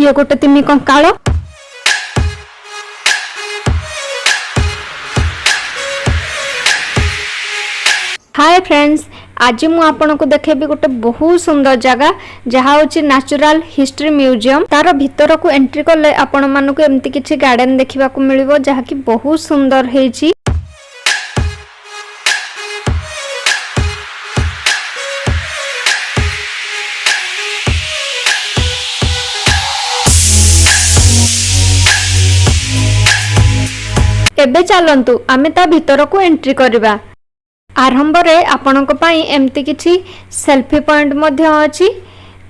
ये गोटे तिमी कंकाल। हाय फ्रेंड्स, आज मु आपन को देखेबी गोटे बहुत सुंदर जगह जहाँ हूँ नेचुरल हिस्ट्री म्यूजियम। तार भीतर को एंट्री कले आपण मानक एमती किछि गार्डन देखा मिलिबो जहाँ कि बहुत सुंदर हेछि। एबे चलंतु आमे ता भीतर को एंट्री करबा। आरंभ रे आपनक पई एमती किछि सेल्फी पॉइंट मध्य अछि।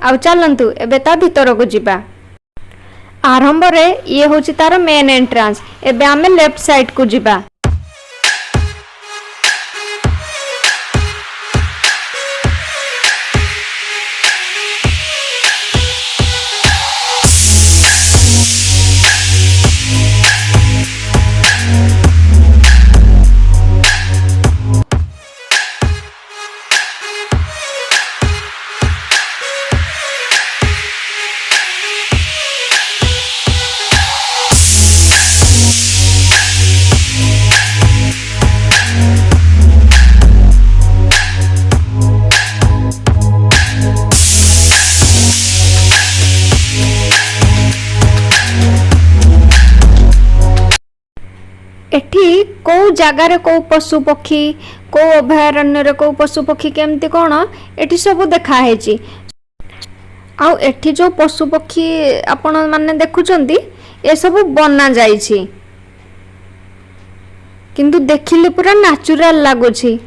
आउ चलंतु एबे ता भीतर को जिबा। आरंभ रे ये होछि तार मेन एंट्रेंस। एबे आमे लेफ्ट साइड को जिबा। एठी को जगार को पशु पक्षी को अभयारण्य रे को पशु पक्षी केमती कौन एठी सब देखा है। आउ एठी जो पशु पक्षी आपण माने देखुचंती ए सब बना जाइछि किंतु देखिले पूरा नेचुरल लागुछि।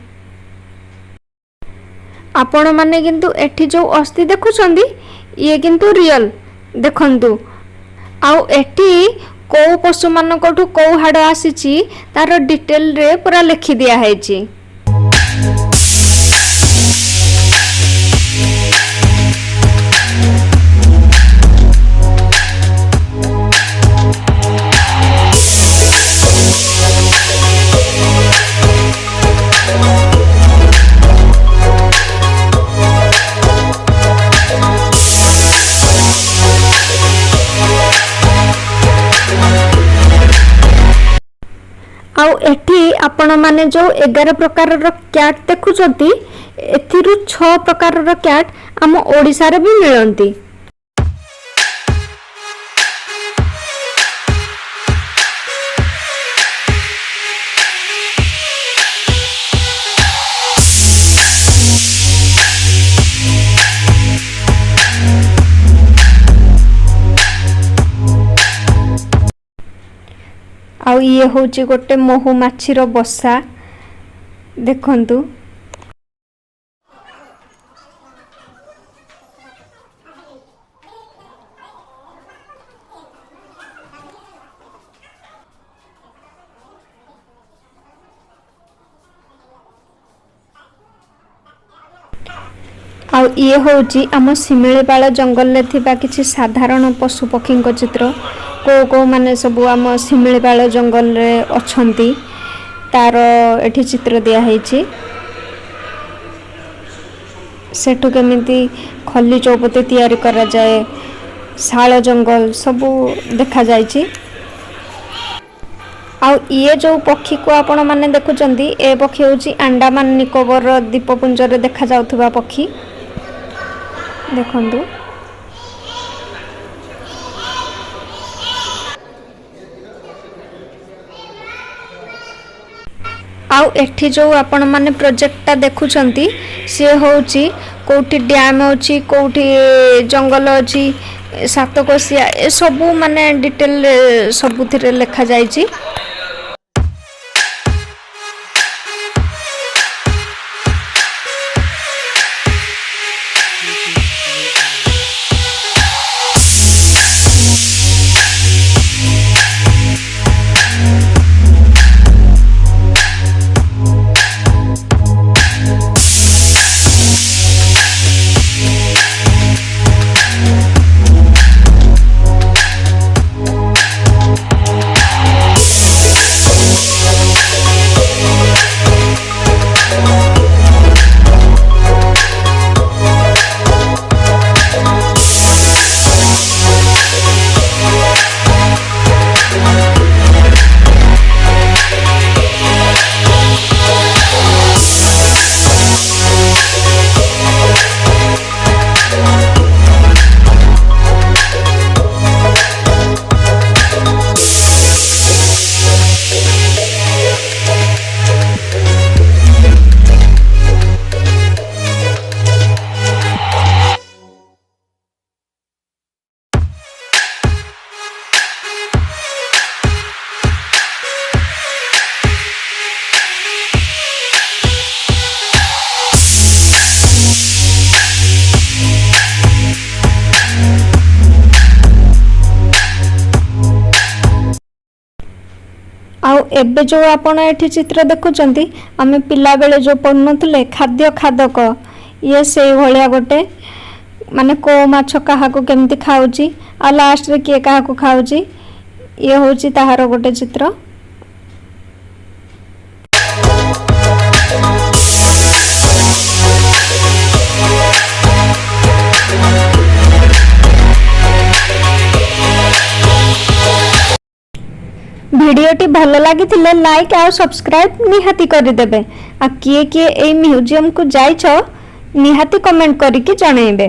आपण माने किंतु एठी जो अस्थि देखुचंती ये किंतु रियल देखंतु। आउ एठी को पशु मानकठू को हाड़ आसीची तार डिटेल रे पूरा लिखि दिया हैची। आउ एठी आपण माने जो 11 प्रकार रो कैट देखुचंती एथिरु 6 प्रकार रो कैट हम ओडिसा रे भी मिलंती। आउ ये होची गोटे महु माछीर बसा देखंतु। आउ ये होची आम शिमिलीपाल जंगल रे थिबा किछि साधारण पशु पक्षी चित्र। को माने सब आम शिमिलीपाल जंगल रे अछंती तार एठी चित्र दिया हैछि। सेठु केमिति खली चौपती तैयारी करा जाए शाल जंगल सब देखा जायछि। आउ ये जो पक्षी को आपण माने देखुचंती ए पक्षी होची अंडमान निकोबर द्वीपपुंज रे देखा जाउथबा पक्षी देखंतु। आउ एठी जो आपण माने प्रोजेक्टटा देखुचंती से होची कोठी डैम होची कोठी जंगल होची सातकोशिया ए सब माने डिटेल सबुथिरे लिखा जायछि। एबे जो आपण एठी चित्र देखुचंती आमे पिला बेले जो पढनथले खाद्य खादक ये से भलिया गोटे माने को माछ काहा को केमती खाउची आ लास्ट रे के काहा को खाउची ये होची ताहार गोटे चित्र। भिडियोटी भल लगी लाइक और सब्सक्राइब निहाती करदेबे आ किए किए ए म्यूजियम को जाइछ निहाती कमेंट करके जणेबे।